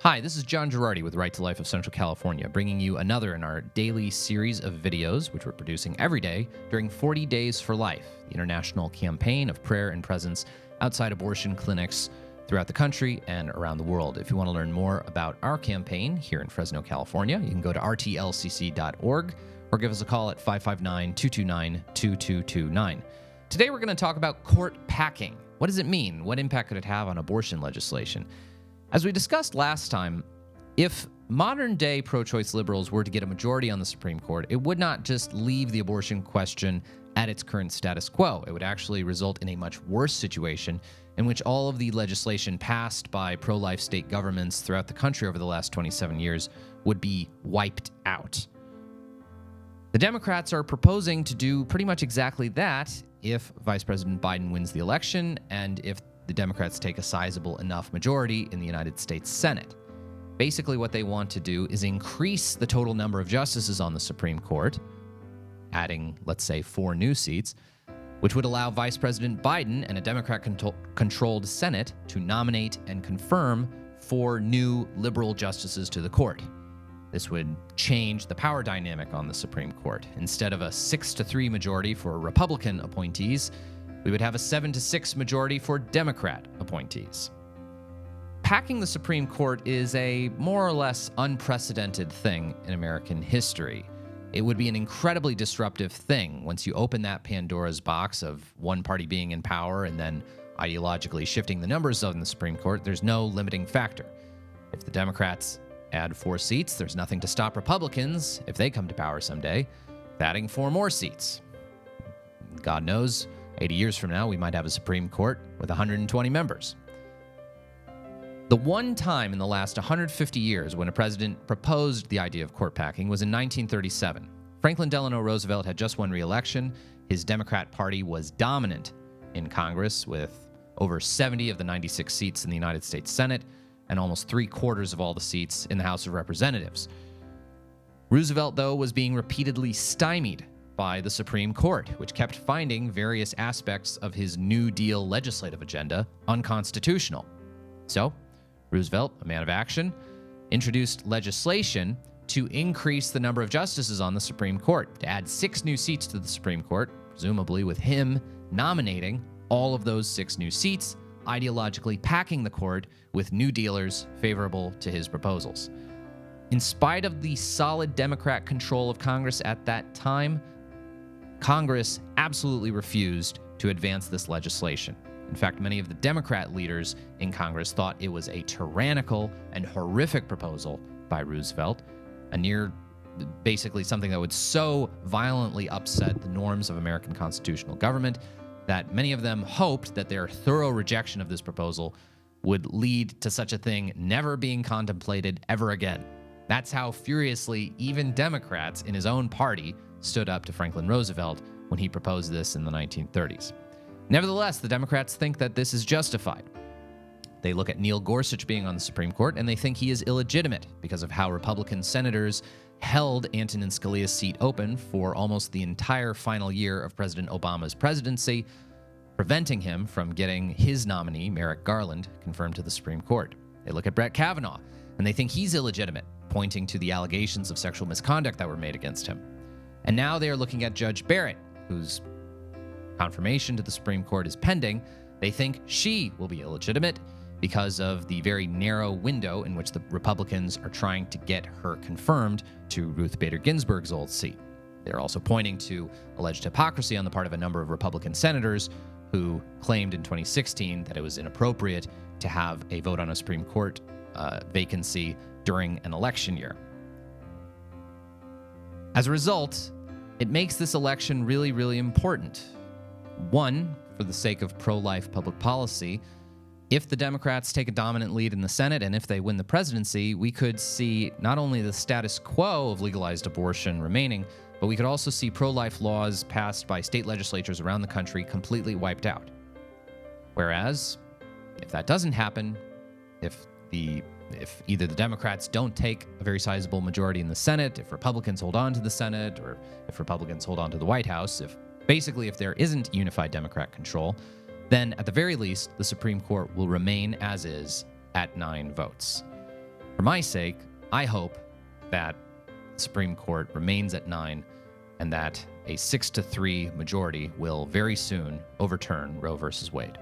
Hi, this is John Girardi with Right to Life of Central California, bringing you another in our daily series of videos, which we're producing every day during 40 Days for Life, the international campaign of prayer and presence outside abortion clinics throughout the country and around the world. If you want to learn more about our campaign here in Fresno, California, you can go to rtlcc.org or give us a call at 559-229-2229. Today we're going to talk about court packing. What does it mean? What impact could it have on abortion legislation? As we discussed last time, if modern-day pro-choice liberals were to get a majority on the Supreme Court, it would not just leave the abortion question at its current status quo. It would actually result in a much worse situation in which all of the legislation passed by pro-life state governments throughout the country over the last 27 years would be wiped out. The Democrats are proposing to do pretty much exactly that if Vice President Biden wins the election and if the Democrats take a sizable enough majority in the United States Senate. Basically, what they want to do is increase the total number of justices on the Supreme Court, adding, let's say, 4 new seats, which would allow Vice President Biden and a Democrat-controlled Senate to nominate and confirm 4 new liberal justices to the court. This would change the power dynamic on the Supreme Court. Instead of a 6-3 majority for Republican appointees, we would have a 7-6 majority for Democrat appointees. Packing the Supreme Court is a more or less unprecedented thing in American history. It would be an incredibly disruptive thing once you open that Pandora's box of one party being in power and then ideologically shifting the numbers on the Supreme Court. There's no limiting factor. If the Democrats add 4 seats, there's nothing to stop Republicans, if they come to power someday, adding 4 more seats. God knows, 80 years from now, we might have a Supreme Court with 120 members. The one time in the last 150 years when a president proposed the idea of court packing was in 1937. Franklin Delano Roosevelt had just won re-election. His Democrat Party was dominant in Congress with over 70 of the 96 seats in the United States Senate and almost 3/4 of all the seats in the House of Representatives. Roosevelt, though, was being repeatedly stymied by the Supreme Court, which kept finding various aspects of his New Deal legislative agenda unconstitutional. So, Roosevelt, a man of action, introduced legislation to increase the number of justices on the Supreme Court, to add 6 new seats to the Supreme Court, presumably with him nominating all of those 6 new seats, ideologically packing the court with New Dealers favorable to his proposals. In spite of the solid Democrat control of Congress at that time, Congress absolutely refused to advance this legislation. In fact, many of the Democrat leaders in Congress thought it was a tyrannical and horrific proposal by Roosevelt, basically something that would so violently upset the norms of American constitutional government that many of them hoped that their thorough rejection of this proposal would lead to such a thing never being contemplated ever again. That's how furiously even Democrats in his own party stood up to Franklin Roosevelt when he proposed this in the 1930s. Nevertheless, the Democrats think that this is justified. They look at Neil Gorsuch being on the Supreme Court and they think he is illegitimate because of how Republican senators held Antonin Scalia's seat open for almost the entire final year of President Obama's presidency, preventing him from getting his nominee, Merrick Garland, confirmed to the Supreme Court. They look at Brett Kavanaugh and they think he's illegitimate, pointing to the allegations of sexual misconduct that were made against him. And now they are looking at Judge Barrett, whose confirmation to the Supreme Court is pending. They think she will be illegitimate because of the very narrow window in which the Republicans are trying to get her confirmed to Ruth Bader Ginsburg's old seat. They're also pointing to alleged hypocrisy on the part of a number of Republican senators who claimed in 2016 that it was inappropriate to have a vote on a Supreme Court vacancy during an election year. As a result, it makes this election really, really important. One, for the sake of pro-life public policy, if the Democrats take a dominant lead in the Senate and if they win the presidency, we could see not only the status quo of legalized abortion remaining, but we could also see pro-life laws passed by state legislatures around the country completely wiped out. Whereas, if that doesn't happen, if either the Democrats don't take a very sizable majority in the Senate, if Republicans hold on to the Senate, or if Republicans hold on to the White House, if there isn't unified Democrat control, then at the very least, the Supreme Court will remain as is at 9 votes. For my sake, I hope that the Supreme Court remains at 9 and that a 6-3 majority will very soon overturn Roe versus Wade.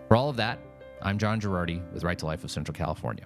For all of that, I'm John Girardi with Right to Life of Central California.